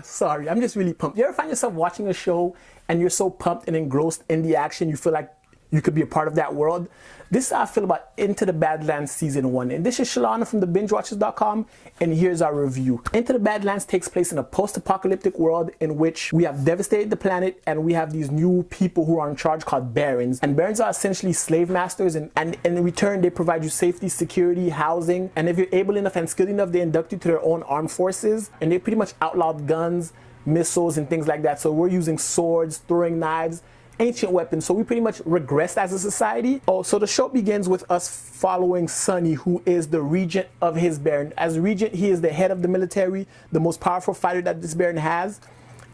Sorry, I'm just really pumped. You ever find yourself watching a show and you're so pumped and engrossed in the action, you feel like you could be a part of that world? This is how I feel about Into the Badlands Season 1. And this is Shalana from thebingewatchers.com, and here's our review. Into the Badlands takes place in a post-apocalyptic world in which we have devastated the planet and we have these new people who are in charge called Barons. And Barons are essentially slave masters, and in return they provide you safety, security, housing, and if you're able enough and skilled enough, they induct you to their own armed forces, and they pretty much outlawed guns, missiles, and things like that. So we're using swords, throwing knives, ancient weapons, so we pretty much regressed as a society. So the show begins with us following Sonny, who is the regent of his baron. As regent, he is the head of the military, the most powerful fighter that this baron has,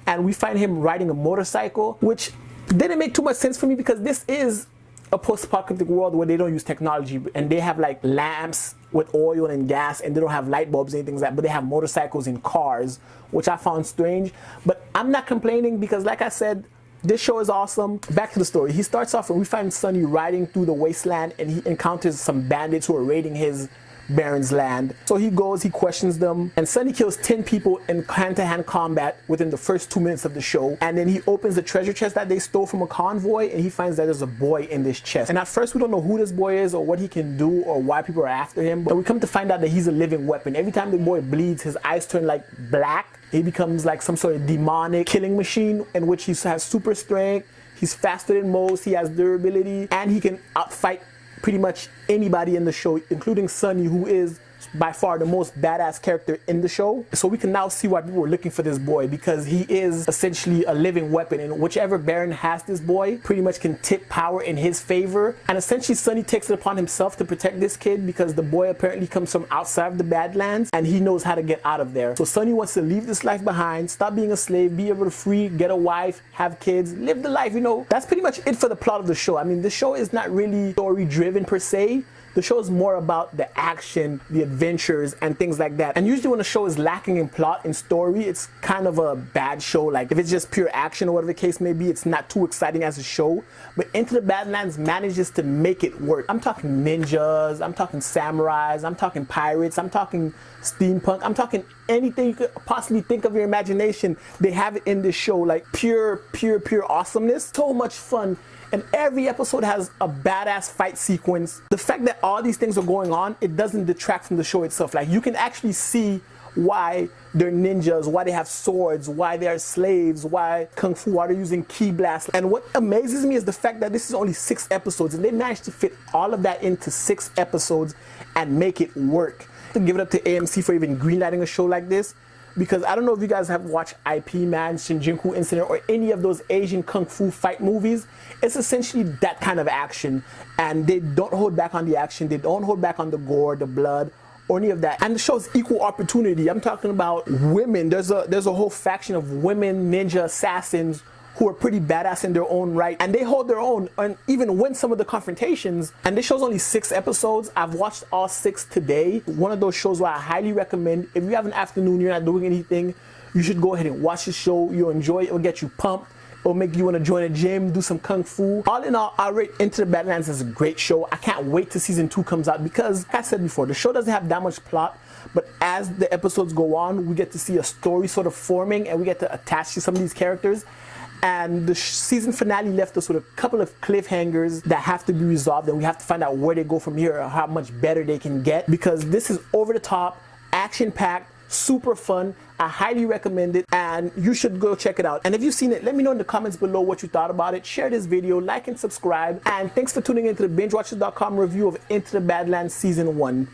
and we find him riding a motorcycle, which didn't make too much sense for me because this is a post-apocalyptic world where they don't use technology and they have like lamps with oil and gas, and they don't have light bulbs and things like that, but they have motorcycles and cars, which I found strange. But I'm not complaining because, like I said, this show is awesome. Back to the story. He starts off and we find Sonny riding through the wasteland, and he encounters some bandits who are raiding his baron's land. So he goes, he questions them, and Sonny kills 10 people in hand-to-hand combat within the first 2 minutes of the show. And then he opens the treasure chest that they stole from a convoy, and he finds that there's a boy in this chest. And at first we don't know who this boy is or what he can do or why people are after him, but we come to find out that he's a living weapon. Every time the boy bleeds, his eyes turn like black. He becomes like some sort of demonic killing machine in which he has super strength, he's faster than most, he has durability, and he can outfight pretty much anybody in the show, including Sonny, who is by far the most badass character in the show. So we can now see why people were looking for this boy, because he is essentially a living weapon, and whichever baron has this boy pretty much can tip power in his favor. And essentially Sonny takes it upon himself to protect this kid because the boy apparently comes from outside of the Badlands and he knows how to get out of there. So Sonny wants to leave this life behind, stop being a slave, be able to free, get a wife, have kids, live the life, you know. That's pretty much it for the plot of the show. I mean, the show is not really story driven per se. The show is more about the action, the adventures, and things like that. And usually when a show is lacking in plot and story, it's kind of a bad show. Like if it's just pure action or whatever the case may be, it's not too exciting as a show. But Into the Badlands manages to make it work. I'm talking ninjas, I'm talking samurais, I'm talking pirates, I'm talking steampunk, I'm talking anything you could possibly think of your imagination. They have it in this show, like pure awesomeness. So much fun. And every episode has a badass fight sequence. The fact that all these things are going on, it doesn't detract from the show itself. Like you can actually see why they're ninjas, why they have swords, why they're slaves, why kung fu, why they're using ki blasts. And what amazes me is the fact that this is only 6 episodes and they managed to fit all of that into 6 episodes and make it work. To give it up to AMC for even greenlighting a show like this, because I don't know if you guys have watched IP Man, Shinjuku Incident, or any of those Asian kung fu fight movies. It's essentially that kind of action, and they don't hold back on the action, they don't hold back on the gore, the blood, or any of that. And the show's equal opportunity. I'm talking about women. There's a whole faction of women ninja assassins who are pretty badass in their own right, and they hold their own and even win some of the confrontations. And this show's only 6 episodes. I've watched all 6 today. One of those shows where I highly recommend, if you have an afternoon, you're not doing anything, you should go ahead and watch the show. You'll enjoy it, it'll get you pumped, it'll make you want to join a gym, do some kung fu. All in all, I rate Into the Badlands as a great show. I can't wait till season 2 comes out because, like I said before, the show doesn't have that much plot, but as the episodes go on, we get to see a story sort of forming and we get to attach to some of these characters. And the season finale left us with a couple of cliffhangers that have to be resolved, and we have to find out where they go from here or how much better they can get, because this is over the top, action packed, super fun. I highly recommend it and you should go check it out. And if you've seen it, let me know in the comments below what you thought about it. Share this video, like and subscribe, and thanks for tuning into the BingeWatchers.com review of Into the Badlands Season 1.